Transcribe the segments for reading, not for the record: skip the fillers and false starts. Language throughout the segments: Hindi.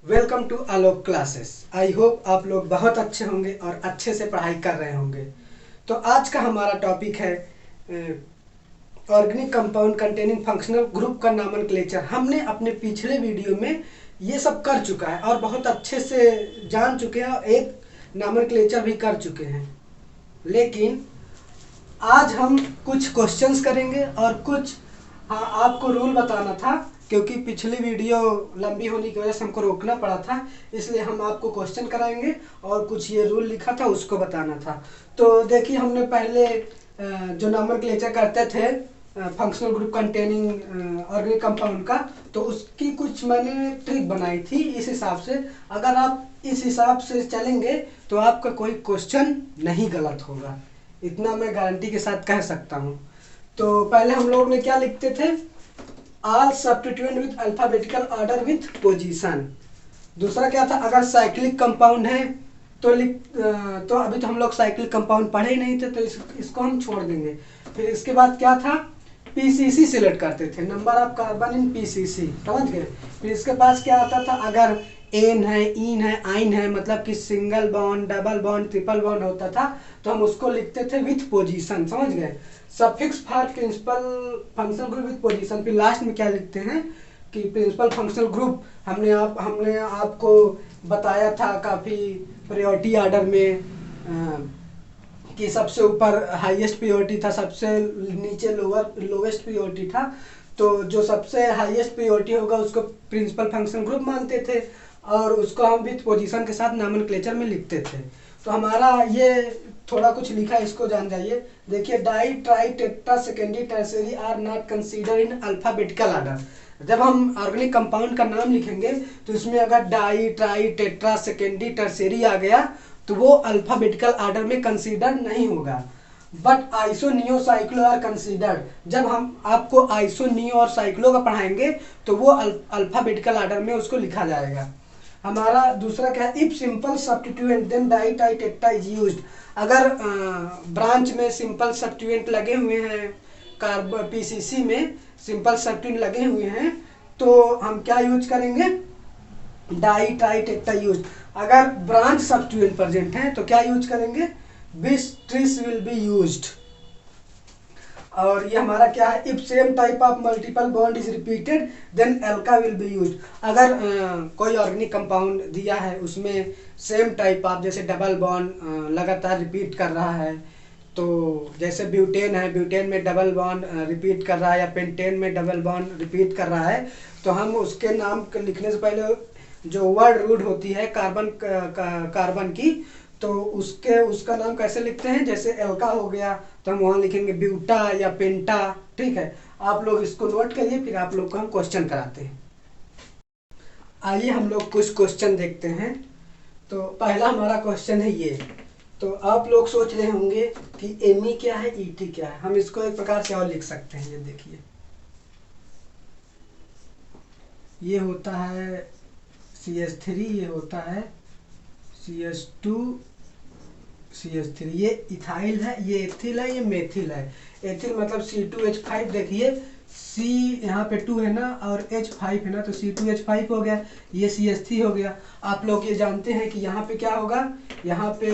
Welcome to Alok classes. I hope आप लोग बहुत अच्छे होंगे और अच्छे से पढ़ाई कर रहे होंगे। तो आज का हमारा टॉपिक है organic compound containing functional group का नॉमेनक्लेचर। हमने अपने पिछले वीडियो में ये सब कर चुका है और बहुत अच्छे से जान चुके हैं और एक नॉमेनक्लेचर भी कर चुके हैं। लेकिन आज हम कुछ क्वेश्चंस करेंगे और कुछ आपको रूल बताना था, क्योंकि पिछली वीडियो लंबी होने की वजह से हमको रोकना पड़ा था, इसलिए हम आपको क्वेश्चन कराएंगे और कुछ ये रूल लिखा था उसको बताना था। तो देखिए, हमने पहले जो नॉमेनक्लेचर करते थे functional group containing organic compound का, तो उसकी कुछ मैंने ट्रिक बनाई थी। इस हिसाब से अगर आप इस हिसाब से चलेंगे तो आपका कोई क्वेश्चन नहीं गलत होगा, इतना मैं गारंटी के साथ कह सकता हूँ। तो पहले हम लोग ने क्या लिखते थे, all substituent with alphabetical order with position. दूसरा क्या था, अगर साइक्लिक कंपाउंड है तो तो अभी तो हम लोग साइक्लिक कंपाउंड पढ़े ही नहीं थे, तो इसको हम छोड़ देंगे। फिर इसके बाद क्या था, पीसीसी सिलेक्ट करते थे, number of carbon in PCC, समझ गए। फिर इसके पास क्या आता था, अगर एन है, इन है, आइन है, मतलब कि single bond, double bond, triple bond होता था, तो हम उसको लिखते थे विथ पोजीशन, समझ गए। Suffix for principal functional group with position. फिर लास्ट में क्या लिखते हैं कि प्रिंसिपल फंक्शनल ग्रुप हमने आपको बताया था काफ़ी प्रायोरिटी ऑर्डर में, कि सबसे ऊपर हाईएस्ट प्रायोरिटी था, सबसे नीचे लोवेस्ट प्रायोरिटी था। तो जो सबसे हाईएस्ट प्रायोरिटी होगा उसको प्रिंसिपल फंक्शन ग्रुप मानते थे और उसको हम विथ पोजीशन के साथ नॉमेनक्लेचर में लिखते थे। तो हमारा ये थोड़ा कुछ लिखा है, इसको जान जाइए। देखिए, di, tri, tetra, secondary, tertiary are not consider in alphabetical order. जब हम ऑर्गेनिक कंपाउंड का नाम लिखेंगे तो इसमें अगर di, tri, tetra, secondary, tertiary आ गया तो वो अल्फाबेटिकल ऑर्डर में कंसीडर नहीं होगा। But iso, neo, cyclo are considered. जब हम आपको आइसो, नियो और साइक्लो का पढ़ाएंगे तो वो अल्फाबेटिकल ऑर्डर में उसको लिखा जाएगा। हमारा दूसरा क्या है, if simple substituent then di, tri, tetra is used. अगर ब्रांच में सिंपल सब्स्टिट्यूएंट लगे हुए हैं, कार्ब पीसीसी में सिंपल सब्स्टिट्यूएंट लगे हुए हैं, तो हम क्या यूज करेंगे, डाई, ट्राई, टेट्रा यूज। अगर ब्रांच सब्स्टिट्यूएंट प्रेजेंट है तो क्या यूज करेंगे, बिस, ट्रिस विल बी यूज्ड। और ये हमारा क्या है, if same type of multiple bond is repeated then alka will be used. अगर कोई ऑर्गेनिक कंपाउंड दिया है उसमें सेम टाइप ऑफ, जैसे डबल बॉन्ड लगातार रिपीट कर रहा है, तो जैसे ब्यूटेन है, ब्यूटेन में डबल बॉन्ड रिपीट कर रहा है, या पेंटेन में डबल बॉन्ड रिपीट कर रहा है, तो हम उसके नाम लिखने से पहले जो वर्ड रूट होती है कार्बन की, तो उसका नाम कैसे लिखते हैं, जैसे एल्का हो गया तो हम वहाँ लिखेंगे ब्यूटा या पेंटा। ठीक है, आप लोग इसको नोट करिए, फिर आप लोग को हम क्वेश्चन कराते हैं। आइए हम लोग कुछ क्वेश्चन देखते हैं। तो पहला हमारा क्वेश्चन है ये। तो आप लोग सोच रहे होंगे कि एमी क्या है, ईटी क्या है। हम इसको एक प्रकार से और लिख सकते हैं, ये देखिए, ये होता है CH3, ये होता है CH2, CH3, ये इथाइल है, ये एथिल है, ये मेथिल है। एथिल मतलब C2H5, देखिए C यहाँ पे 2 है ना और H5 है ना, तो C2H5 हो गया, ये CH3 हो गया। आप लोग ये जानते हैं कि यहाँ पे क्या होगा, यहाँ पे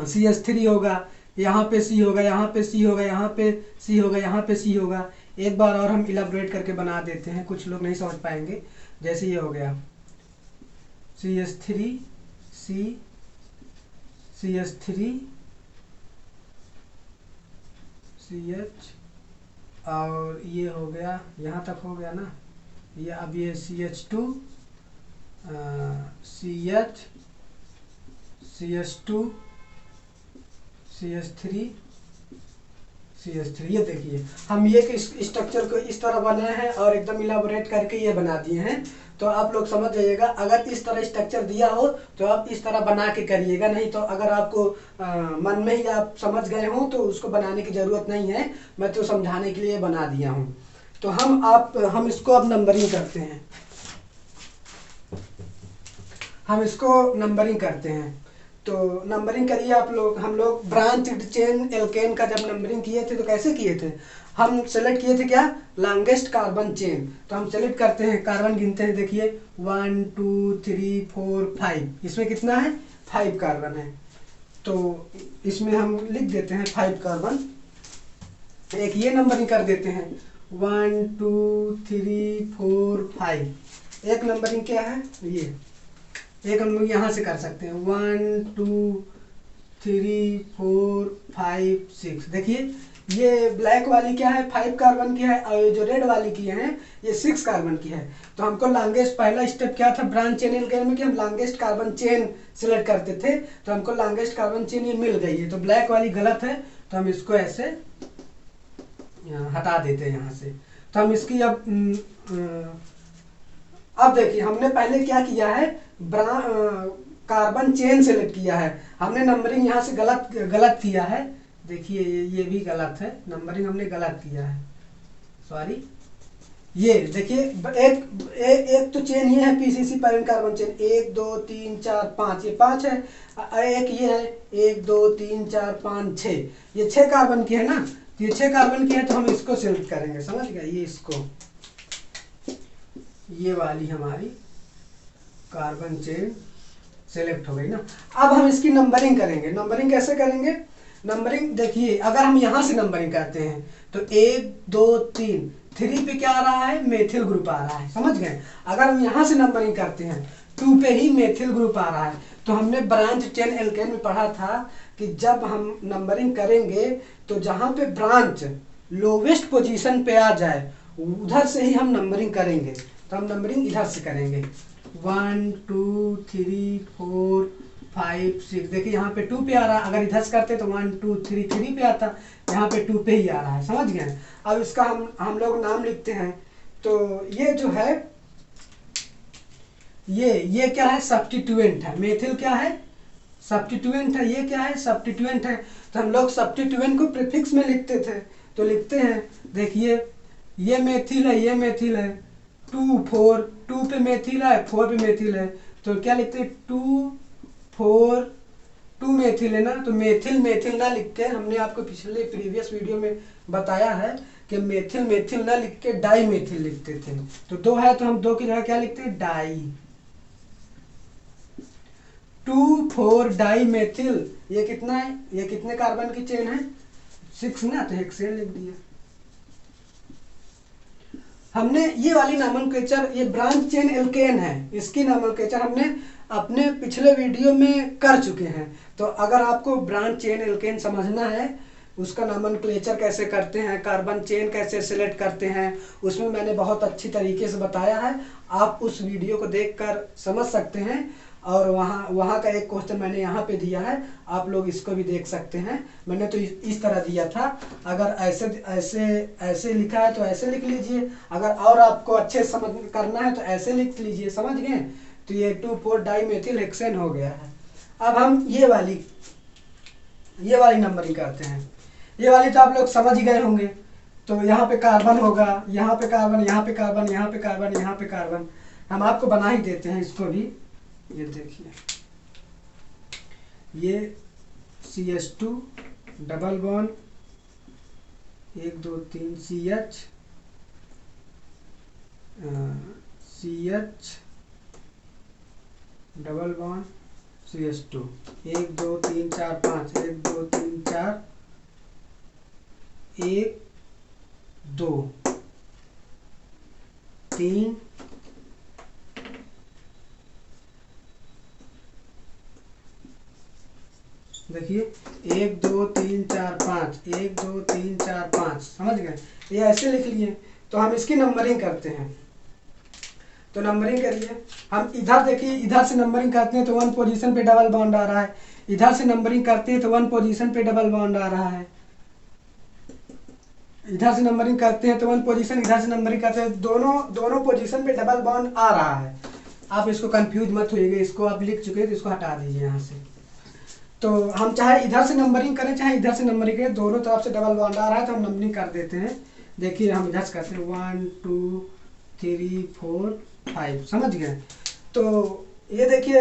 CH3 होगा, यहाँ पे C होगा, यहाँ पे C होगा, यहाँ पे C होगा, यहाँ पे C होगा। एक बार और हम इलाबोरेट करके बना देते हैं, कुछ लोग नहीं समझ पाएंगे। जैसे ये हो गया CH3, C, CH3, CH, और ये हो गया, यहाँ तक हो गया ना, ये अब ये CH2, CH, CH2, CH3, CH3। ये देखिए, हम ये स्ट्रक्चर को इस तरह बनाए हैं और एकदम इलाबोरेट करके ये बना दिए हैं। तो आप लोग समझ जाइएगा, अगर इस तरह स्ट्रक्चर दिया हो तो आप इस तरह बना के करिएगा, नहीं तो अगर आपको मन में ही आप समझ गए हो तो उसको बनाने की ज़रूरत नहीं है, मैं तो समझाने के लिए बना दिया हूँ। तो हम इसको अब नंबरिंग करते हैं, हम इसको नंबरिंग करते हैं। तो नंबरिंग करिए आप लोग। हम लोग ब्रांच चेन एल्केन का जब नंबरिंग किए थे तो कैसे किए थे, हम सेलेक्ट किए थे क्या, लॉन्गेस्ट कार्बन चेन। तो हम सेलेक्ट करते हैं, कार्बन गिनते हैं, देखिए 1 2 3 4 5, इसमें कितना है 5 कार्बन है। तो इसमें हम लिख देते हैं 5 कार्बन। एक ये नंबरिंग कर देते हैं 1 2 3 4 5। एक नंबरिंग क्या है ये, एक हम लोग यहाँ से कर सकते हैं 1 2 3 4 5 6। देखिए ये ब्लैक वाली क्या है 5 कार्बन की है, और जो रेड वाली की है ये 6 कार्बन की है। तो हमको लॉन्गेस्ट, पहला स्टेप क्या था ब्रांच चेन एल्केन में कि हम लॉन्गेस्ट कार्बन चेन सिलेक्ट करते थे, तो हमको लॉन्गेस्ट कार्बन चेन ये मिल गई है। तो ब्लैक वाली गलत है, तो हम इसको ऐसे हटा देते हैं यहाँ से। तो हम इसकी अब देखिए हमने पहले क्या किया है, कार्बन चेन सेलेक्ट किया है, हमने नंबरिंग यहाँ से गलत किया है। देखिए ये भी गलत है, नंबरिंग हमने गलत किया है, सॉरी। ये देखिए एक तो चेन ये है पीसीसी पैरेंट कार्बन चेन, 1 2 3 4 5, ये 5 है। एक ये है 1 2 3 4 5 6, ये 6 कार्बन की है ना। तो ये 6 कार्बन की है, तो हम इसको सिलेक्ट करेंगे, समझ गए। ये इसको, ये वाली हमारी कार्बन चेन सेलेक्ट हो गई ना। अब हम इसकी नंबरिंग करेंगे। नंबरिंग कैसे करेंगे, नंबरिंग देखिए अगर हम यहाँ से नंबरिंग करते हैं तो 1 2 3, 3 पे क्या आ रहा है, मेथिल ग्रुप आ रहा है, समझ गए। अगर हम यहाँ से नंबरिंग करते हैं 2 पे ही मेथिल ग्रुप आ रहा है। तो हमने ब्रांच चेन एल्केन में पढ़ा था कि जब हम नंबरिंग करेंगे तो जहाँ पे ब्रांच लोवेस्ट पोजीशन पे आ जाए उधर से ही हम नंबरिंग करेंगे। तो हम नंबरिंग इधर से करेंगे 1 2 3 4 5 6। देखिए यहाँ पे 2 पे आ रहा है, अगर इधर से करते तो 1 2 3 3 पे आता, यहाँ पे 2 पे ही आ रहा है, समझ गए। अब इसका हम लोग नाम लिखते हैं। तो ये जो है ये क्या है, सब्स्टिट्यूएंट है। मेथिल क्या है, सब्स्टिट्यूएंट है। ये क्या है, सब्स्टिट्यूएंट है। तो हम लोग सब्स्टिट्यूएंट को प्रीफिक्स में लिखते थे, तो लिखते हैं, देखिए ये मेथिल है, ये मेथिल है, 2 4, 2 पे मेथिल है, 4 पे मेथिल है। तो क्या लिखते हैं 2 4 2 मेथिल है ना। तो मेथिल मेथिल ना लिख के, हमने आपको पिछले प्रीवियस वीडियो में बताया है कि मेथिल मेथिल ना लिख के डाई मेथिल लिखते थे। तो 2 है तो हम 2 की जगह क्या लिखते हैं, डाई। 2 4 डाई मेथिल, ये कितना है, ये कितने कार्बन की चेन है, 6 ना, तो हेक्सेन लिख दिया। हमने ये वाली नोमेनक्लेचर, ये ब्रांच चेन एल्केन है, इसकी नोमेनक्लेचर हमने अपने पिछले वीडियो में कर चुके हैं। तो अगर आपको ब्रांच चेन एल्केन समझना है, उसका नोमेनक्लेचर कैसे करते हैं, कार्बन चेन कैसे सिलेक्ट करते हैं, उसमें मैंने बहुत अच्छी तरीके से बताया है। आप उस वीडियो को देखकर समझ सकते हैं। और वहाँ का एक क्वेश्चन मैंने यहाँ पे दिया है, आप लोग इसको भी देख सकते हैं। मैंने तो इस तरह दिया था, अगर ऐसे लिखा है तो ऐसे लिख लीजिए, अगर और आपको अच्छे समझ करना है तो ऐसे लिख लीजिए, समझ गए। तो ये 2 4 डाई मेथिल हेक्सेन हो गया है। अब हम ये वाली नंबरिंग करते हैं। ये वाली तो आप लोग समझ ही गए होंगे। तो यहाँ पे कार्बन होगा, यहाँ पे कार्बन, यहाँ पे कार्बन, यहाँ पे कार्बन, यहाँ पे कार्बन। हम आपको बना ही देते हैं इसको भी। ये देखिए, ये CH2 double bond 1 2 3 CH double bond CH2 1 2 3 4 5 1 2 3 4 1 2 3 देखिए 1 2 3 4 5 1 2 3 4 5, समझ गए। ये ऐसे लिख लिए। तो हम इसकी नंबरिंग करते हैं। तो नंबरिंग करिए, हम इधर देखिए, इधर से नंबरिंग करते हैं तो 1 पोजीशन पे डबल बॉन्ड आ रहा है, इधर से नंबरिंग करते हैं तो 1 पोजीशन पे डबल बॉन्ड आ रहा है, इधर से नंबरिंग करते हैं तो 1 पोजीशन, इधर से नंबरिंग करते हैं, दोनों पोजीशन पे डबल बॉन्ड आ रहा है। आप इसको कंफ्यूज मत होइएगा, इसको आप लिख चुके हैं तो इसको हटा दीजिए यहाँ से। तो हम चाहे इधर से नंबरिंग करें चाहे इधर से नंबरिंग करें, दोनों तरफ से डबल बॉन्ड आ रहा है तो हम नंबरिंग कर देते हैं। देखिए हम इधर से करते हैं 1 2 3 4 5, समझ गए। तो ये देखिए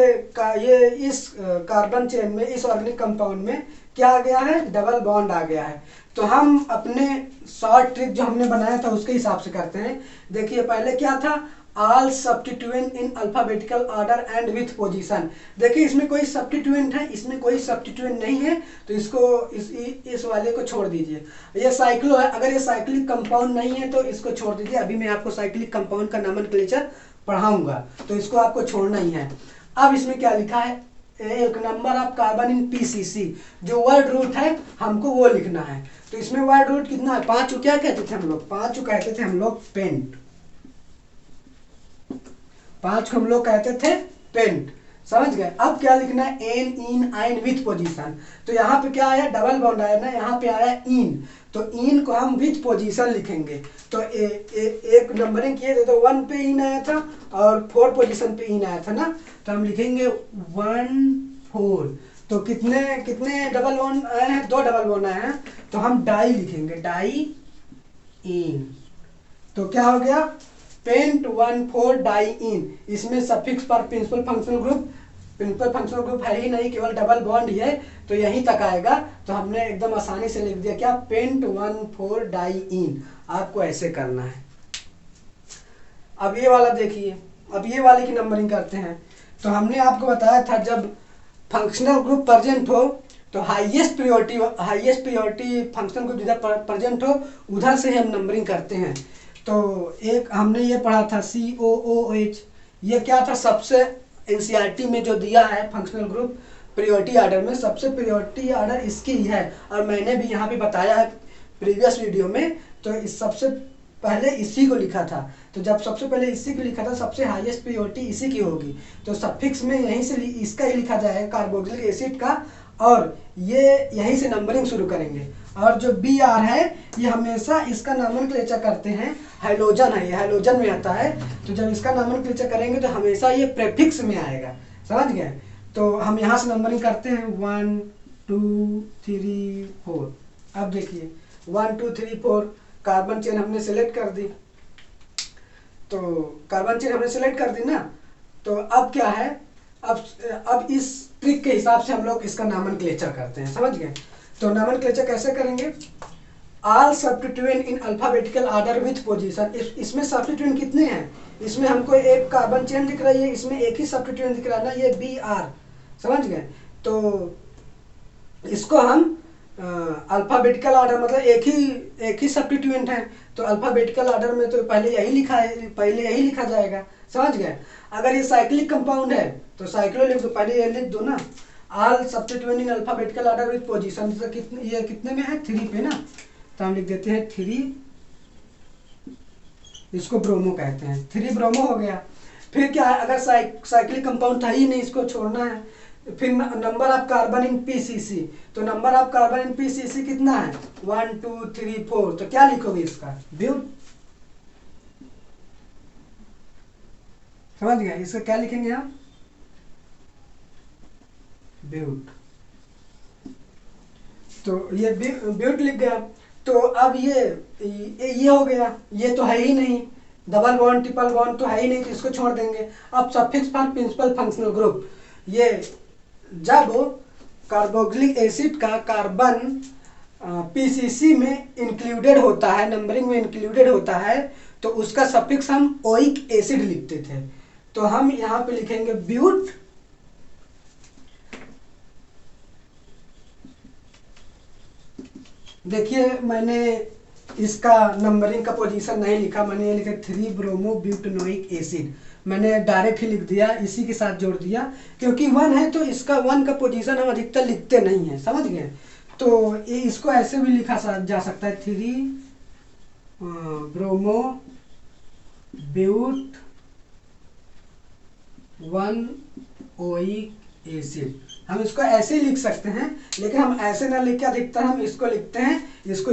ये इस कार्बन चेन में, इस ऑर्गेनिक कंपाउंड में क्या आ गया है, डबल बॉन्ड आ गया है। तो हम अपने शॉर्ट ट्रिक जो हमने बनाया था उसके हिसाब से करते हैं। देखिए पहले क्या था, all substituent in alphabetical order and with position. देखिए इसमें कोई सब्स्टिट्यूएंट है, इसमें कोई सब्स्टिट्यूएंट नहीं है, तो इसको इस वाले को छोड़ दीजिए। ये साइक्लो है, अगर ये साइक्लिक कंपाउंड नहीं है तो इसको छोड़ दीजिए। अभी मैं आपको साइक्लिक कंपाउंड का नोमेनक्लेचर पढ़ाऊंगा, तो इसको आपको छोड़ना ही है। अब इसमें क्या लिखा है, एक number of carbon in PCC, जो वर्ड रूट है हमको वो लिखना है। तो इसमें वर्ड रूट कितना है, 5 को क्या कहते थे हम लोग, 5 को कहते थे हम लोग पेंट, 5 को हम लोग कहते थे पेंट, समझ गए। अब क्या लिखना है, एन इन आइन विथ पोजीशन। तो यहाँ पे क्या आया, डबल बॉन्ड आया ना, यहाँ पे आया इन, तो इन को हम विथ पोजीशन लिखेंगे। तो एक नंबरिंग किए थे तो 1 पे इन आया था और 4 पोजीशन पे इन आया था ना, तो हम लिखेंगे 1 4। तो कितने कितने डबल बॉन्ड आए हैं, 2 डबल बॉन्ड आए हैं, तो हम डाई लिखेंगे, डाई इन। तो क्या हो गया, पेंट 1 4 डाई इन। इसमें सफिक्स पर principal functional group, principal functional group है ही नहीं, केवल डबल बॉन्ड ही है, तो यहीं तक आएगा। तो हमने एकदम आसानी से लिख दिया क्या, पेंट 1 4 डाई इन। आपको ऐसे करना है। अब ये वाला देखिए, अब ये वाले की नंबरिंग करते हैं। तो हमने आपको बताया था जब फंक्शनल ग्रुप प्रेजेंट हो तो हाईएस्ट प्रायोरिटी फंक्शनल ग्रुप जिधर प्रेजेंट हो उधर से हम नंबरिंग करते हैं। तो एक हमने ये पढ़ा था COOH, ये क्या था, सबसे एनसीईआरटी में जो दिया है फंक्शनल ग्रुप प्रायोरिटी ऑर्डर में, सबसे प्रायोरिटी ऑर्डर इसकी ही है। और मैंने भी यहाँ पे बताया है प्रीवियस वीडियो में, तो इस सबसे पहले इसी को लिखा था। तो जब सबसे पहले इसी को लिखा था, सबसे हाईएस्ट प्रायोरिटी इसी की होगी, तो सफिक्स में यहीं से इसका ही लिखा जाएगा, कार्बोक्सिलिक एसिड का, और ये यहीं से नंबरिंग शुरू करेंगे। और जो Br है ये हमेशा इसका नोमेनक्लेचर करते हैं, हाइड्रोजन है, ये हाइड्रोजन में आता है, तो जब इसका नोमेनक्लेचर करेंगे तो हमेशा ये प्रेफिक्स में आएगा, समझ गए। तो हम यहाँ से नंबरिंग करते हैं 1 2 3 4। अब देखिए 1 2 3 4 कार्बन चेन हमने सेलेक्ट कर दी, तो कार्बन चेन हमने सेलेक्ट कर दी ना। तो अब क्या है, अब इस ट्रिक के हिसाब से हम लोग इसका नोमेनक्लेचर करते हैं, समझ गए। तो नोमेनक्लेचर कैसे करेंगे, all substituent in alphabetical order with position. इसमें सब्स्टिट्यूएंट कितने हैं, इसमें हमको एक कार्बन चेन दिख रही है, इसमें एक ही सब्स्टिट्यूएंट दिख रहा है ना, ये Br, समझ गए। तो इसको हम अल्फाबेटिकल ऑर्डर, मतलब एक ही सब्स्टिट्यूएंट है, तो अल्फाबेटिकल ऑर्डर में तो पहले यही लिखा है, पहले यही लिखा जाएगा, समझ गए। अगर ये साइक्लिक कंपाउंड है तो साइक्लो लिख दो, पहले ये लिख दो ना, all substituent in alphabetical order with position. ये कितने में है, 3 पे ना, तो हम लिख देते हैं 3, इसको ब्रोमो कहते हैं, 3 ब्रोमो हो गया। फिर क्या है, अगर साइक्लिक कंपाउंड था ही नहीं, इसको छोड़ना है। फिर number of carbon in PCC, तो number of carbon in PCC कितना है, 1 2 3 4। तो क्या लिखोगे इसका, ब्यूट, समझ गए। इसका क्या लिखेंगे हम, ब्यूट। तो ये ब्यूट लिख गया। तो अब ये हो गया, ये तो है ही नहीं, डबल बॉन्ड ट्रिपल बॉन्ड तो है ही नहीं, तो इसको छोड़ देंगे। अब suffix for principal functional group, ये जब कार्बोक्सिलिक एसिड का कार्बन पीसीसी में इंक्लूडेड होता है, नंबरिंग में इंक्लूडेड होता है, तो उसका सफिक्स हम ओइक एसिड लिखते थे। तो हम यहाँ पे लिखेंगे ब्यूट, देखिए मैंने इसका नंबरिंग का पोजीशन नहीं लिखा, मैंने ये लिखा 3 ब्रोमो ब्यूटेनोइक एसिड, मैंने डायरेक्ट ही लिख दिया, इसी के साथ जोड़ दिया, क्योंकि 1 है तो इसका 1 का पोजीशन हम अधिकतर लिखते नहीं हैं, समझ गए। तो इसको ऐसे भी लिखा जा सकता है, 3 ब्रोमो ब्यूट 1 ओइक एसिड, हम इसको ऐसे ही लिख सकते हैं, लेकिन हम ऐसे ना लिख के अधिकतर हम इसको लिखते हैं, इसको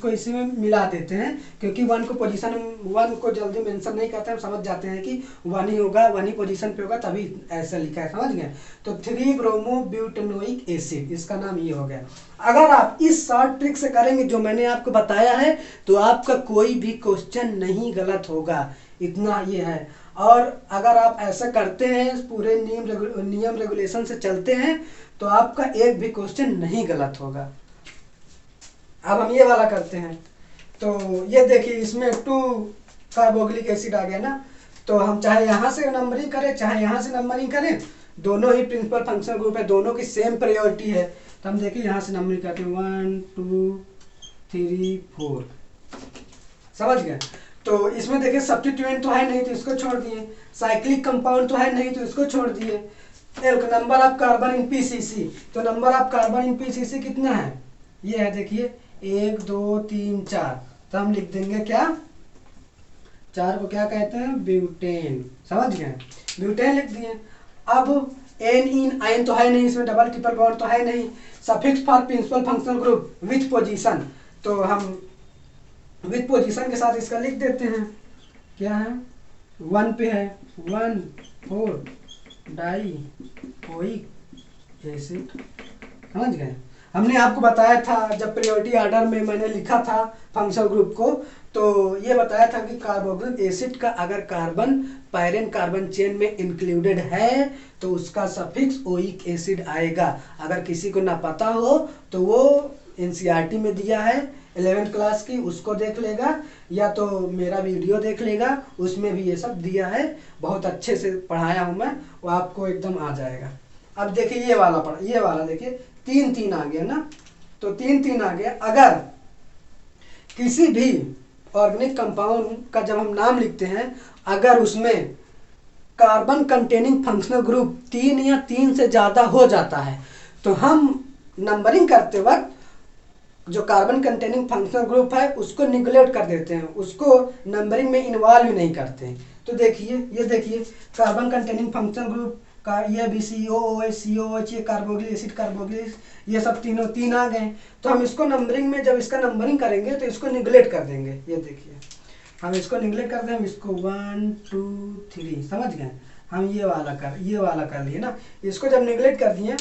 इसी में मिला देते हैं, क्योंकि 1 को पोजीशन, 1 को जल्दी मेंशन नहीं करते, हम समझ जाते हैं कि 1 ही होगा, 1 ही पोजीशन पे होगा, तभी ऐसा लिखा है, समझ गए। तो 3 ब्रोमो ब्यूटेनोइक एसिड, इसका नाम ये हो गया। अगर आप इस शॉर्ट ट्रिक से करेंगे जो मैंने आपको बताया है, तो आपका कोई भी क्वेश्चन नहीं गलत होगा, इतना ये है। और अगर आप ऐसा करते हैं, पूरे नियम रेगुलेशन से चलते हैं, तो आपका एक भी क्वेश्चन नहीं गलत होगा। अब हम ये वाला करते हैं। तो ये देखिए, इसमें 2 कार्बोक्सिलिक एसिड आ गया ना, तो हम चाहे यहाँ से नंबरिंग करें चाहे यहाँ से नंबरिंग करें, दोनों ही प्रिंसिपल फंक्शनल ग्रुप है, दोनों की सेम प्रायोरिटी है। तो हम देखिए यहाँ से नंबरिंग करते हैं 1 2 3 4, समझ गए। तो इसमें देखिए सब्स्टिट्यूएंट तो है नहीं तो इसको छोड़ दिए, साइक्लिक कंपाउंड तो है नहीं तो इसको छोड़ दिए। Number of carbon in PCC, तो number of carbon in PCC कितना है, ये है देखिए 1 2 3 4। तो हम लिख देंगे क्या, 4 को क्या कहते हैं, ब्यूटेन, समझ गए, ब्यूटेन लिख दिए। अब एन इन आयन तो है नहीं, इसमें डबल ट्रिपल बॉन्ड तो है नहीं। Suffix for principal functional group with position, तो हम विथ पोजीशन के साथ इसका लिख देते हैं, क्या है 1 पे है 1 4 डाइओइक एसिड, समझ गए। हमने आपको बताया था जब प्रायोरिटी ऑर्डर में मैंने लिखा था फंक्शनल ग्रुप को, तो ये बताया था कि कार्बोक्सिलिक एसिड का अगर कार्बन पैरेंट कार्बन चेन में इंक्लूडेड है तो उसका सफिक्स ओइक एसिड आएगा। अगर किसी को ना पता हो तो वो एनसीईआरटी में दिया है 11th क्लास की, उसको देख लेगा, या तो मेरा वीडियो देख लेगा, उसमें भी ये सब दिया है, बहुत अच्छे से पढ़ाया हूँ मैं, वो आपको एकदम आ जाएगा। अब देखिए ये वाला देखिए 3 3 आ गया ना, तो 3 3 आ गया। अगर किसी भी ऑर्गेनिक कंपाउंड का जब हम नाम लिखते हैं, अगर उसमें कार्बन कंटेनिंग फंक्शनल ग्रुप 3 या 3 से ज़्यादा हो जाता है, तो हम नंबरिंग करते वक्त जो कार्बन कंटेनिंग फंक्शनल ग्रुप है उसको निगलेक्ट कर देते हैं, उसको नंबरिंग में इन्वॉल्व ही नहीं करते हैं। तो देखिए ये देखिए कार्बन कंटेनिंग फंक्शनल ग्रुप का ये भी COOH COOH, ये कार्बोक्सिलिक एसिड कार्बोक्सिलिक, ये सब तीनों 3 आ गए। तो हम इसको नंबरिंग में जब इसका नंबरिंग करेंगे तो इसको निगलेक्ट कर देंगे। ये देखिए हम इसको निगलेक्ट कर दें, हम इसको 1 2 3, समझ गए। हम ये वाला कर लिए ना, इसको जब निगलेक्ट कर दिए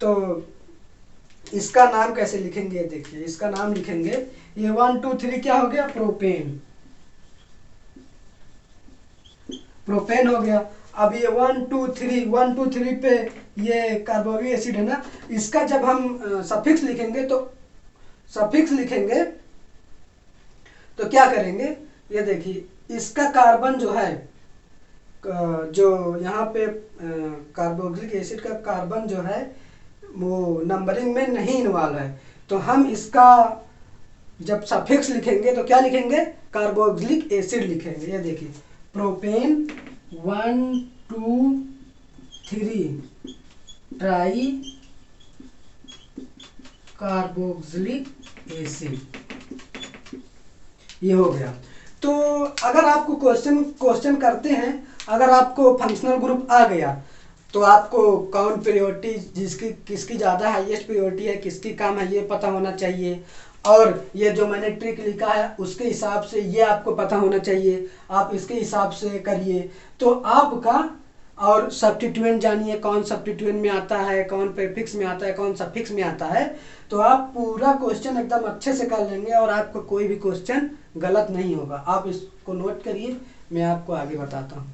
तो इसका नाम कैसे लिखेंगे, देखिए इसका नाम लिखेंगे, ये 1 2 3 क्या हो गया, प्रोपेन, प्रोपेन हो गया। अब ये 1 2 3 पे ये कार्बोक्सिलिक एसिड है ना, इसका जब हम सफिक्स लिखेंगे तो क्या करेंगे, ये देखिए इसका कार्बन जो है, जो यहाँ पे कार्बोक्सिलिक एसिड का कार्बन जो है वो नंबरिंग में नहीं इन्वॉल्व है, तो हम इसका जब सफिक्स लिखेंगे तो क्या लिखेंगे, कार्बोक्सिलिक एसिड लिखेंगे। ये देखिए प्रोपेन 1 2 3 ट्राई कार्बोक्सिलिक एसिड, ये हो गया। तो अगर आपको क्वेश्चन करते हैं, अगर आपको फंक्शनल ग्रुप आ गया तो आपको कौन प्रायोरिटी, किसकी ज़्यादा हाईएस्ट प्रायोरिटी है, किसकी कम है, ये पता होना चाहिए। और ये जो मैंने ट्रिक लिखा है उसके हिसाब से ये आपको पता होना चाहिए, आप इसके हिसाब से करिए तो आपका। और सब्स्टिट्यूएंट जानिए, कौन सब्स्टिट्यूएंट में आता है, कौन प्रीफिक्स में आता है, कौन सफिक्स में आता है, तो आप पूरा क्वेश्चन एकदम अच्छे से कर लेंगे और आपको कोई भी क्वेश्चन गलत नहीं होगा। आप इसको नोट करिए, मैं आपको आगे बताता हूँ।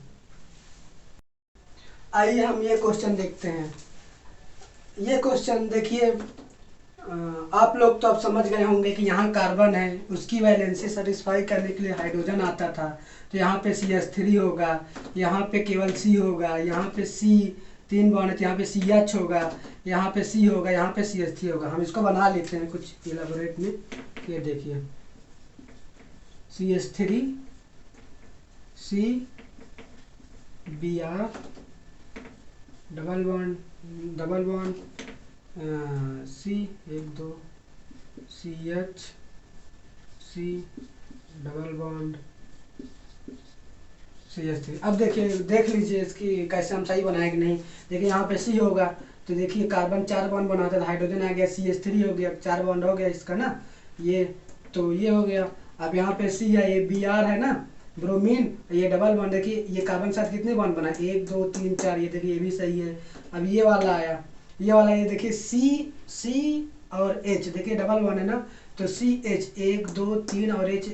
आइए हम ये क्वेश्चन देखते हैं। ये क्वेश्चन देखिए, आप लोग तो अब समझ गए होंगे कि यहाँ कार्बन है, उसकी वैलेंसी सेटिस्फाई करने के लिए हाइड्रोजन आता था, तो यहाँ पे CH3 होगा, यहाँ पे केवल C होगा, यहाँ पे C 3 बॉन्ड है, यहाँ पे CH होगा, यहाँ पे C होगा, यहाँ पे CH3 होगा। हम इसको बना लेते हैं कुछ इलाबोरेट में। ये देखिए CH3 C Br double bond C 1 2 CH C double bond CH3। अब देखिए, देख लीजिए इसकी कैसे हम सही बनाए कि नहीं। देखिए यहाँ पे C होगा तो देखिए कार्बन 4 बॉन्ड बनाता था, हाइड्रोजन आ गया, CH3 हो गया, 4 बॉन्ड हो गया इसका ना, ये तो ये हो गया। अब यहाँ पे C है, ये Br है ना, ब्रोमीन, ये डबल बॉन्ड, देखिए ये कार्बन के साथ कितने बॉन्ड बना, 1 2 3 4, ये देखिए ये भी सही है। अब ये वाला आया, ये वाला, ये देखिए C और H, देखिए डबल बॉन्ड है ना, तो सी एच 1 2 3 और एच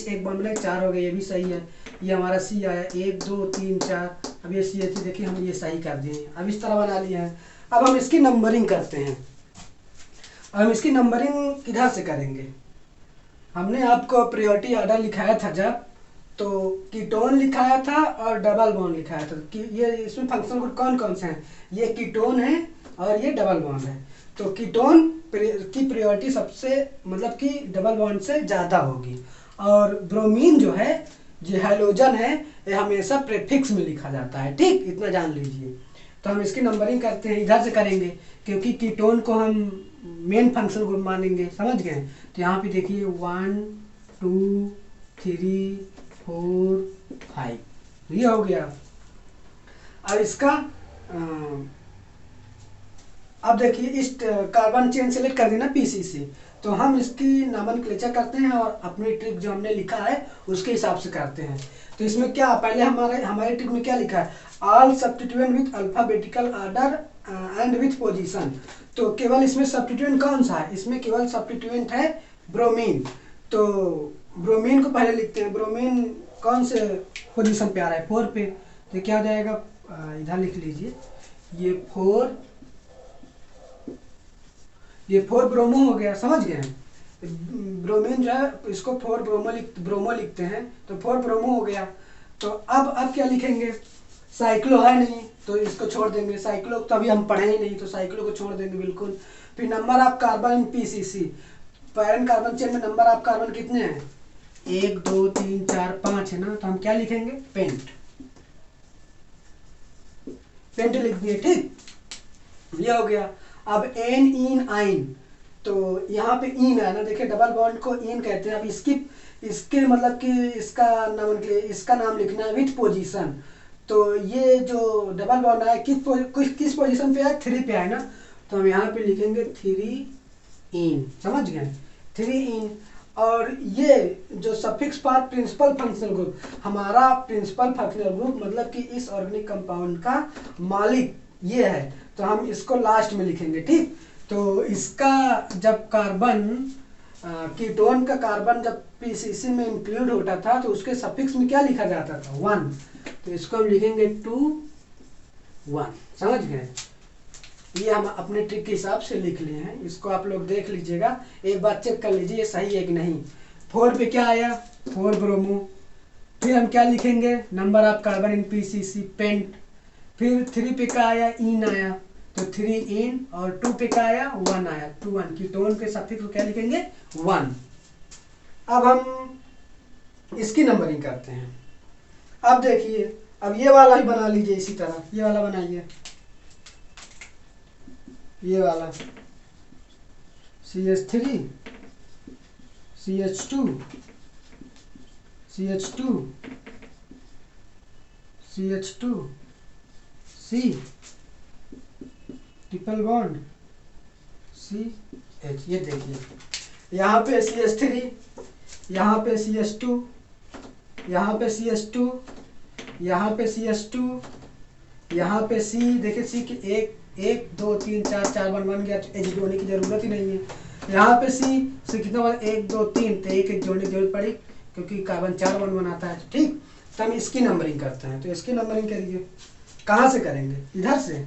एक बॉन्ड बना 4 हो गए, ये भी सही है। ये हमारा सी आया 1 2 3 4। अब ये सी एच देखिए हम ये सही कर दिए, अब इस तरह बना लिया है। अब हम इसकी नंबरिंग करते हैं। अब हम इसकी नंबरिंग किधर से करेंगे? हमने आपको प्रायोरिटी ऑर्डर लिखाया था जब, तो कीटोन लिखाया था और डबल बॉन्ड लिखाया था कि ये इसमें फंक्शन ग्रुप कौन कौन से हैं। ये कीटोन है और ये डबल बॉन्ड है। तो कीटोन की प्रायोरिटी सबसे मतलब कि डबल बॉन्ड से ज़्यादा होगी। और ब्रोमीन जो है, जो हैलोजन है, ये हमेशा प्रीफिक्स में लिखा जाता है। ठीक, इतना जान लीजिए। तो हम इसकी नंबरिंग करते हैं, इधर से करेंगे क्योंकि कीटोन को हम मेन फंक्शन ग्रुप मानेंगे, समझ गए। तो यहाँ पे देखिए 1 2 3 4 5 ये हो गया। अब इसका अब देखिए इस कार्बन चेन सेलेक्ट कर देना पीसीसी। तो हम इसकी नॉमेनक्लेचर करते हैं और अपनी ट्रिक जो हमने लिखा है उसके हिसाब से करते हैं। तो इसमें क्या पहले हमारे ट्रिक में क्या लिखा है, all substituent with alphabetical order and with position. तो केवल इसमें सब्स्टिट्यूएंट कौन सा है, इसमें केवल सब्स्टिट्यूएंट है ब्रोमीन। तो ब्रोमीन को पहले लिखते हैं। ब्रोमीन कौन से पोजीशन पे आ रहा है, 4 पे। तो क्या हो जाएगा, इधर लिख लीजिए, ये 4 ब्रोमो हो गया, समझ गए। ब्रोमीन जो है इसको 4 ब्रोमो लिखते हैं, तो 4 ब्रोमो हो गया। तो अब क्या लिखेंगे, साइक्लो है नहीं तो इसको छोड़ देंगे, साइक्लो तो अभी हम पढ़े ही नहीं तो साइक्लो को छोड़ देंगे बिल्कुल। फिर number of carbon in PCC, parent carbon chain में नंबर ऑफ कार्बन कितने हैं, 1 2 3 4 5 है ना। तो हम क्या लिखेंगे, पेंट लिख दिए। ठीक, ये हो गया। अब एन इन आइन, तो यहाँ पे इन है ना, देखिए डबल बॉन्ड को इन कहते हैं। अब इसके मतलब कि इसका नाम लिखना है विथ पोजीशन। तो ये जो डबल बॉन्ड है किस पोजीशन पे है, 3 पे है ना। तो हम यहाँ पे लिखेंगे 3 इन, समझ गए, 3 इन। और ये जो सफिक्स पार प्रिंसिपल फंक्शनल ग्रुप, हमारा प्रिंसिपल फंक्शनल ग्रुप मतलब कि इस ऑर्गेनिक कंपाउंड का मालिक ये है, तो हम इसको लास्ट में लिखेंगे। ठीक, तो इसका जब कार्बन कीटोन का कार्बन जब पीसीसी में इंक्लूड होता था तो उसके सफिक्स में क्या लिखा जाता था, 1। तो इसको हम लिखेंगे 2 1, समझ गए। ये हम अपने ट्रिक के हिसाब से लिख लिए हैं, इसको आप लोग देख लीजिएगा, एक बार चेक कर लीजिए सही है कि नहीं। 4 पे क्या आया, 4 ब्रोमो। फिर हम क्या लिखेंगे, number of carbon in PCC, pent. फिर 3 पे क्या आया, इन आया, तो 3 इन। और 2 पे क्या आया, 1 आया, 2 1। कीटोन के सफिक्स को क्या लिखेंगे, 1। अब हम इसकी नंबरिंग करते हैं। अब देखिए, अब ये वाला ही बना लीजिए इसी तरह, ये वाला बनाइए, ये वाला CH3 CH2 CH2 CH2 C triple bond CH। ये देखिए यहाँ पे CH3, यहाँ पे CH2, यहाँ पे CH2, यहाँ पे CH2, यहाँ पे C। देखिए C की 1 2 3 4 4 बन गया, एच जोड़ने की जरूरत ही नहीं है। यहाँ पे C कितना बना, 1 2 3, तो एक जोड़ने की जरूरत पड़ी क्योंकि कार्बन 4 बन बनाता है। ठीक, तो हम इसकी नंबरिंग करते हैं। तो इसकी नंबरिंग करिए, कहाँ से करेंगे, इधर से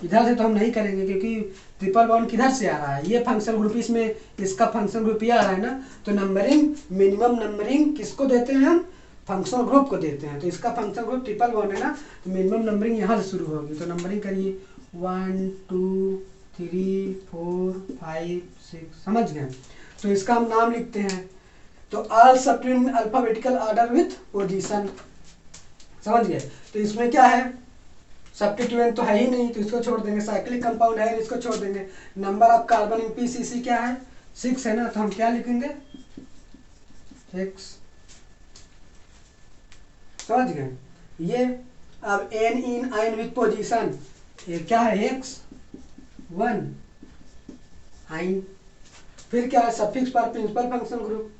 तो हम नहीं करेंगे क्योंकि ट्रिपल बॉन्ड किधर से आ रहा है, ये फंक्शन ग्रुप, इसमें इसका फंक्शन ग्रुप ये आ रहा है ना। तो नंबरिंग, मिनिमम नंबरिंग किसको देते हैं हम, फंक्शनल ग्रुप को देते हैं। तो इसका फंक्शन ग्रुप ट्रिपल बॉन्ड है ना, तो मिनिमम नंबरिंग यहाँ से शुरू होगी। तो नंबरिंग करिए 1 2 3 4 5 6, समझ गए। तो इसका हम नाम लिखते हैं, तो all substituent alphabetical order with position, समझ गए। तो इसमें क्या है, सब्स्टिट्यूएंट तो है ही नहीं तो इसको छोड़ देंगे, साइक्लिक कंपाउंड है इसको छोड़ देंगे। Number of carbon in PCC क्या है, 6 है ना, तो हम क्या लिखेंगे, 6, समझ गए। ये अब एन इन आइन विथ पोजीशन, ये क्या है, X1 आइन। फिर क्या है, सफिक्स पर प्रिंसिपल फंक्शन ग्रुप,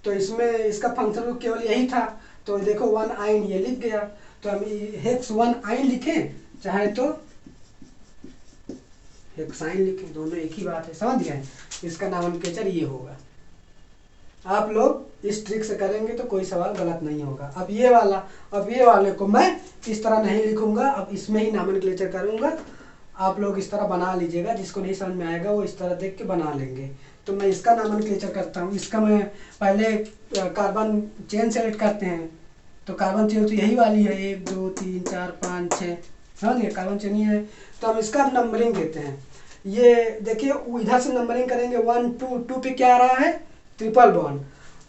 तो इसमें इसका फंक्शन ग्रुप केवल यही था, तो देखो 1 आइन ये लिख गया। तो हम X1 आइन लिखें चाहे तो हेक्साइन लिखें, दोनों एक ही बात है, समझ गए। इसका नोमेनक्लेचर ये होगा। आप लोग इस ट्रिक से करेंगे तो कोई सवाल गलत नहीं होगा। अब ये वाले को मैं इस तरह नहीं लिखूंगा, अब इसमें ही नोमेनक्लेचर करूंगा। आप लोग इस तरह बना लीजिएगा, जिसको नहीं समझ में आएगा वो इस तरह देख के बना लेंगे। तो मैं इसका नोमेनक्लेचर करता हूँ। इसका मैं पहले कार्बन चेन सेलेक्ट करते हैं, तो कार्बन चेन तो यही वाली है, 1 2 3 4 5 6, समझ गए, कार्बन चेन ही है। तो हम इसका नंबरिंग देते हैं। ये देखिए इधर से नंबरिंग करेंगे 1 2, 2 पे क्या आ रहा है, ट्रिपल बॉन्ड।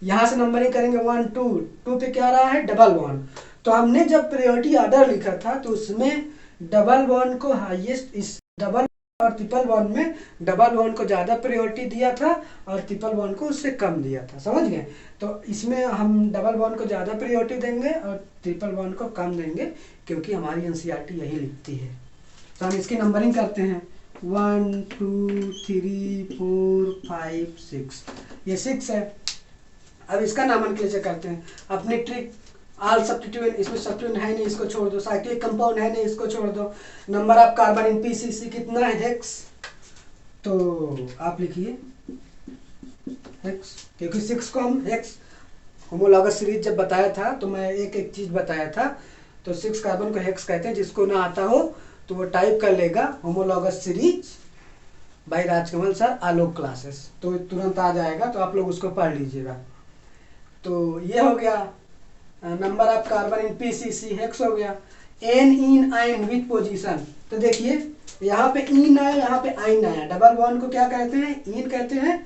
यहाँ से नंबरिंग करेंगे 1 2, 2 पे क्या आ रहा है, डबल बॉन्ड। तो हमने जब प्रायोरिटी ऑर्डर लिखा था तो उसमें डबल बॉन्ड को हाईएस्ट, इस डबल और ट्रिपल बॉन्ड में डबल बॉन्ड को ज़्यादा प्रायोरिटी दिया था और ट्रिपल बॉन्ड को उससे कम दिया था, समझ गए। तो इसमें हम डबल बॉन्ड को ज़्यादा प्रायोरिटी देंगे और ट्रिपल बॉन्ड को कम देंगे, क्योंकि हमारी एनसीईआरटी यही लिखती है। तो हम इसकी नंबरिंग करते हैं 1 2 3 4 5 6, ये 6 है। अब इसका नोमेनक्लेचर करते हैं। अपनी ट्रिक ऑल सब्स्टिट्यूएंट, इसमें सब्स्टिट्यूएंट है नहीं, इसको छोड़ दो। साइक्लिक कंपाउंड है नहीं, इसको छोड़ दो। Number of carbon in PCC कितना है, हेक्स। तो आप लिखिए हेक्स, क्योंकि 6 को हम हेक्स होमोलॉगस सीरीज जब बताया था तो मैं एक एक चीज बताया था। तो 6 कार्बन को हेक्स कहते हैं। जिसको ना आता हो तो वो टाइप कर लेगा homologous series by Rajkamal sir Alok classes, तो तुरंत आ जाएगा। तो आप लोग उसको पढ़ लीजिएगा। तो ये हो गया number of carbon in PCC, hex हो गया। एन इन आइन विथ पोजीशन, तो देखिए यहाँ पे इन आया, यहाँ पे आइन आया। डबल बॉन्ड को क्या कहते हैं, इन कहते हैं।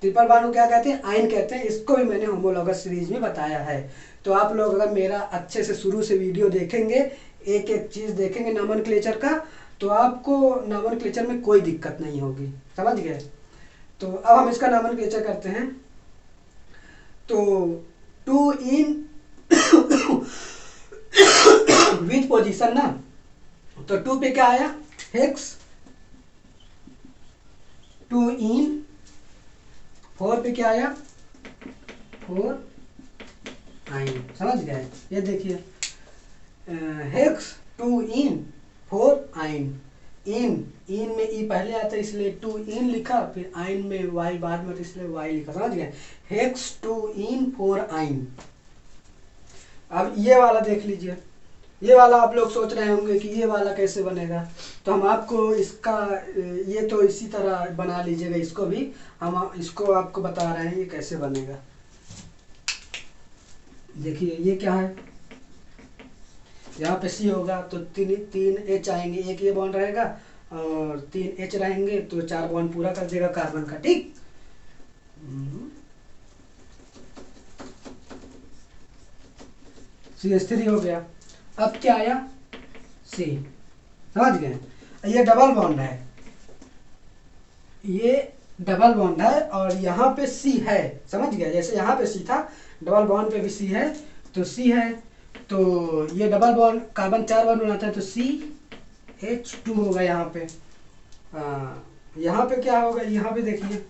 ट्रिपल बॉन्ड को क्या कहते हैं, आइन कहते हैं। इसको भी मैंने होमोलॉगस सीरीज में बताया है। तो आप लोग अगर मेरा अच्छे से शुरू से वीडियो देखेंगे, एक एक चीज देखेंगे नोमेनक्लेचर का, तो आपको नोमेनक्लेचर में कोई दिक्कत नहीं होगी, समझ गए। तो अब हम इसका नोमेनक्लेचर करते हैं। तो 2 इन विथ पोजीशन ना, तो 2 पे क्या आया, हेक्स। 2 इन, 4 पे क्या आया, 4 आइन, समझ गए। ये देखिए हेक्स 2 इन 4 आइन। इन में ई पहले आता है इसलिए 2 इन लिखा, फिर आइन में वाई बाद में इसलिए वाई लिखा, समझ गए। हेक्स 2 इन 4 आइन। अब ये वाला देख लीजिए। ये वाला आप लोग सोच रहे होंगे कि ये वाला कैसे बनेगा, तो हम आपको इसका ये तो इसी तरह बना लीजिएगा। इसको भी हम इसको आपको बता रहे हैं ये कैसे बनेगा। देखिए ये क्या है, यहाँ पे सी होगा तो 3 एच आएंगे, एक ये बॉन्ड रहेगा और 3 एच रहेंगे, तो 4 बॉन्ड पूरा कर देगा कार्बन का, ठीक। CH3 हो गया। अब क्या आया, सी, समझ गए। ये डबल बॉन्ड है, ये डबल बॉन्ड है और यहाँ पे सी है, समझ गया। जैसे यहाँ पे सी था, डबल बॉन्ड पे भी सी है, तो सी है। तो ये डबल बॉन्ड कार्बन 4 बॉन्ड बनाता है, तो CH2 होगा यहाँ पे। यहाँ पे क्या होगा, यहाँ पे देखिए,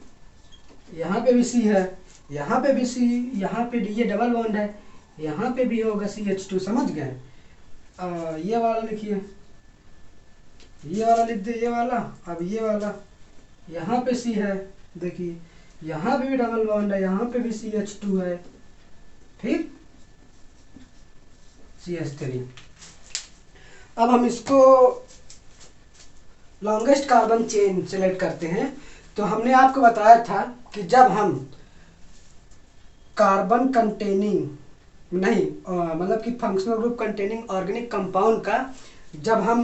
यहाँ पे भी सी है, यहाँ पे भी सी, यहाँ पे ये डबल बॉन्ड है, यहाँ पे भी होगा CH2, समझ गए। ये वाला लिखिए, ये वाला लिख दे, ये वाला। अब ये वाला, यहाँ पे सी है, देखिए यहाँ पे भी डबल बॉन्ड है, यहाँ पे भी CH2 है, फिर CH3। अब हम इसको लॉन्गेस्ट कार्बन चेन सेलेक्ट करते हैं। तो हमने आपको बताया था कि जब हम कार्बन कंटेनिंग नहीं मतलब कि functional group containing organic compound का जब हम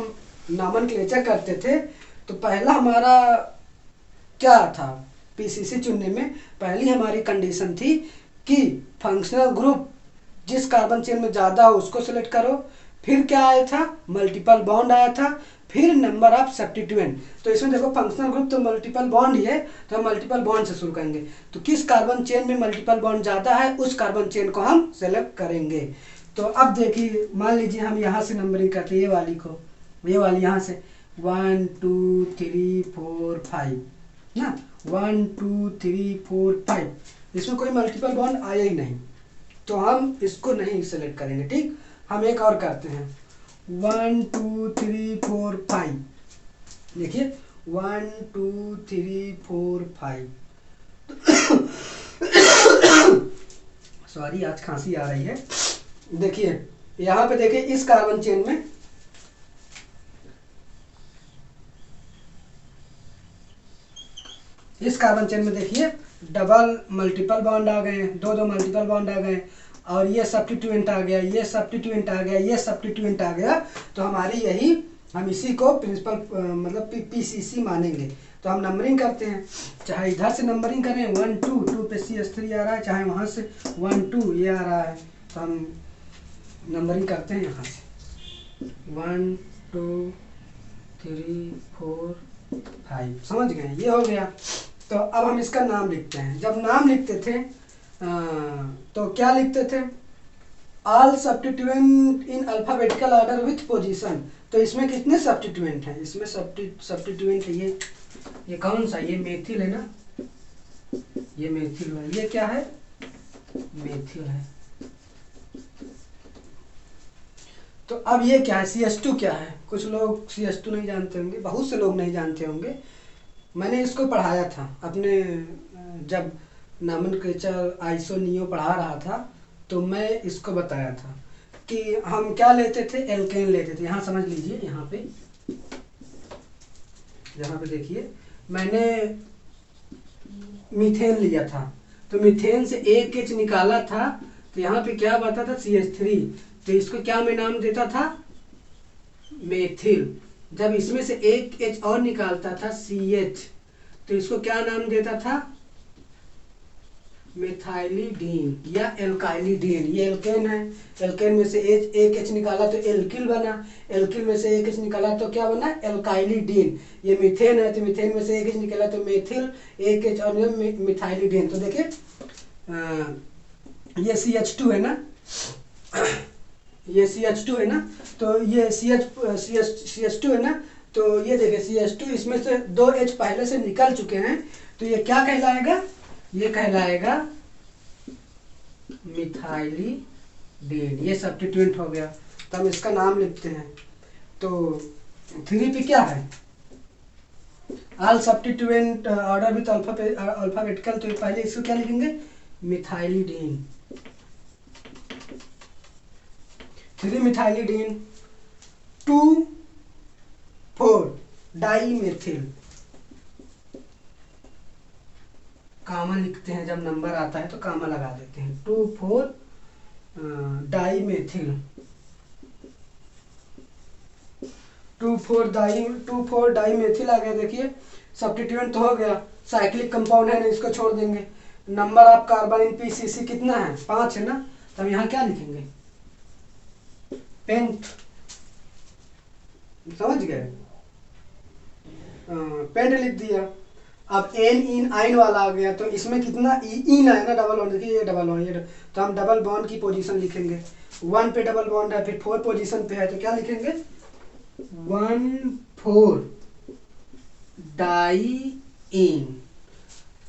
नोमेनक्लेचर करते थे, तो पहला हमारा क्या था, पीसीसी चुनने में पहली हमारी कंडीशन थी कि फंक्शनल ग्रुप जिस कार्बन चेन में ज़्यादा हो उसको सिलेक्ट करो। फिर क्या आया था, मल्टीपल बॉन्ड आया था, फिर नंबर ऑफ सब्स्टिट्यूएंट। तो इसमें देखो फंक्शनल ग्रुप तो मल्टीपल बॉन्ड ही है, तो हम मल्टीपल बॉन्ड से शुरू करेंगे। तो किस कार्बन चेन में मल्टीपल बॉन्ड ज़्यादा है उस कार्बन चेन को हम सेलेक्ट करेंगे। तो अब देखिए, मान लीजिए हम यहाँ से नंबरिंग करते हैं ये वाली को, ये वाली यहाँ से 1 2 3 4 5 ना, 1 2 3 4 5, इसमें कोई मल्टीपल बॉन्ड आया ही नहीं, तो हम इसको नहीं सेलेक्ट करेंगे, ठीक। हम एक और करते हैं 1 2 3 4 5, देखिए 1 2 3 4 5। सॉरी, आज खांसी आ रही है। देखिए यहाँ पे देखिए इस कार्बन चेन में देखिए डबल मल्टीपल बॉन्ड आ गए, दो मल्टीपल बॉन्ड आ गए, और ये सब्स्टिट्यूएंट आ गया, ये सब्स्टिट्यूएंट आ गया, ये सब्स्टिट्यूएंट आ गया। तो हमारी यही, हम इसी को प्रिंसिपल मतलब पीसीसी मानेंगे। तो हम नंबरिंग करते हैं, चाहे इधर से नंबरिंग करें 1 2 2 पे CH3 आ रहा है, चाहे वहाँ से 1 2 ये आ रहा है। तो हम नंबरिंग करते हैं यहाँ से 1 2 3 4 5, समझ गए, ये हो गया। तो अब हम इसका नाम लिखते हैं। जब नाम लिखते थे तो क्या लिखते थे? All substituent in alphabetical order with position. तो इसमें कितने सब्स्टिट्यूएंट हैं? इसमें सब्स्टिट्यूएंट है ये कौन सा? ये मेथिल है ना, ये मेथिल है। ये क्या है? मेथिल है। तो अब ये क्या है? CH2 क्या है? कुछ लोग CH2 नहीं जानते होंगे, बहुत से लोग नहीं जानते होंगे। मैंने इसको पढ़ाया था अपने, जब नॉमेनक्लेचर आइसोनियो पढ़ा रहा था तो मैं इसको बताया था कि हम क्या लेते थे? एल्केन लेते थे। यहाँ समझ लीजिए, यहाँ पे देखिए मैंने मीथेन लिया था, तो मीथेन से एक H निकाला था, तो यहाँ पे क्या बता था? CH3। तो इसको क्या मैं नाम देता था? मेथिल। जब इसमें से एक H और निकालता था CH, तो इसको क्या नाम देता था? मेथाइलिडीन या एल्काइलिडीन। ये एल्केन है, एल्केन में से एक H निकाला तो एल्किल बना, एल्किल में से एक H निकाला तो क्या बना? एल्काइलिडीन। ये मीथेन है, तो मीथेन में से एक H निकाला तो मेथिल, एक H और मिथाइलिडीन। तो देखिए ये CH2 है ना, ये CH2 है ना, तो ये CH2 है ना, तो ये देखिए CH2, इसमें से दो H पहले से निकल चुके हैं, तो ये क्या कहलाएगा? ये कहलाएगा मिथाइलिडीन। ये सब्स्टिट्यूएंट हो गया, तो हम इसका नाम लिखते हैं। तो 3 पे क्या है? All substituent order with alphabetical. तो पहले इसको क्या लिखेंगे? मिथाइलिडीन। 3 methylidene, 2 4 dimethyl. कामा लिखते हैं, जब नंबर आता है तो कामा लगा देते हैं। 2 4 डाईमेथिल। 2 4 डाईमेथिल आ गया। देखिए सब्स्टिट्यूएंट तो हो गया, साइक्लिक कंपाउंड है ना, इसको छोड़ देंगे। Number of carbon in PCC कितना है? 5 है ना, तो हम यहाँ क्या लिखेंगे? पेंट। समझ गए? पेंट लिख दिया। अब एन इन आइन वाला आ गया, तो इसमें कितना इन है ना, डबल बॉन्ड। देखिए ये डबल बॉन्ड, ये तो हम डबल बॉन्ड की पोजीशन लिखेंगे। 1 पे डबल बॉन्ड है, फिर 4 पोजीशन पे है, तो क्या लिखेंगे? 1 4 डाई इन।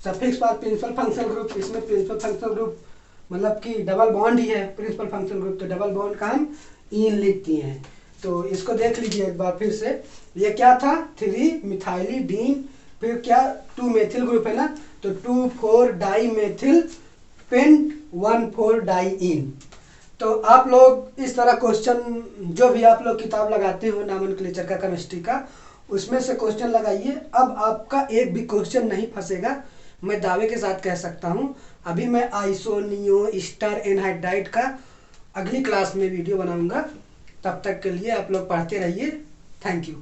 सफिक्स पास प्रिंसिपल फंक्शनल ग्रुप। इसमें प्रिंसिपल फंक्शनल ग्रुप मतलब कि डबल बॉन्ड ही है प्रिंसिपल फंक्शनल ग्रुप, तो डबल बॉन्ड का हम इन लिख दिए हैं। तो इसको देख लीजिए एक बार फिर से। ये क्या था? 3 मिथाइलिडीन, फिर क्या? 2 मेथिल ग्रुप है ना, तो 2 4 डाई मेथिल पेंट 1 4 डाई इन। तो आप लोग इस तरह क्वेश्चन, जो भी आप लोग किताब लगाते हो नॉमेनक्लेचर का, केमिस्ट्री का, उसमें से क्वेश्चन लगाइए। अब आपका एक भी क्वेश्चन नहीं फंसेगा, मैं दावे के साथ कह सकता हूँ। अभी मैं आइसोनियो ईस्टर एनहाइड्राइड का अगली क्लास में वीडियो बनाऊंगा। तब तक के लिए आप लोग पढ़ते रहिए। Thank you.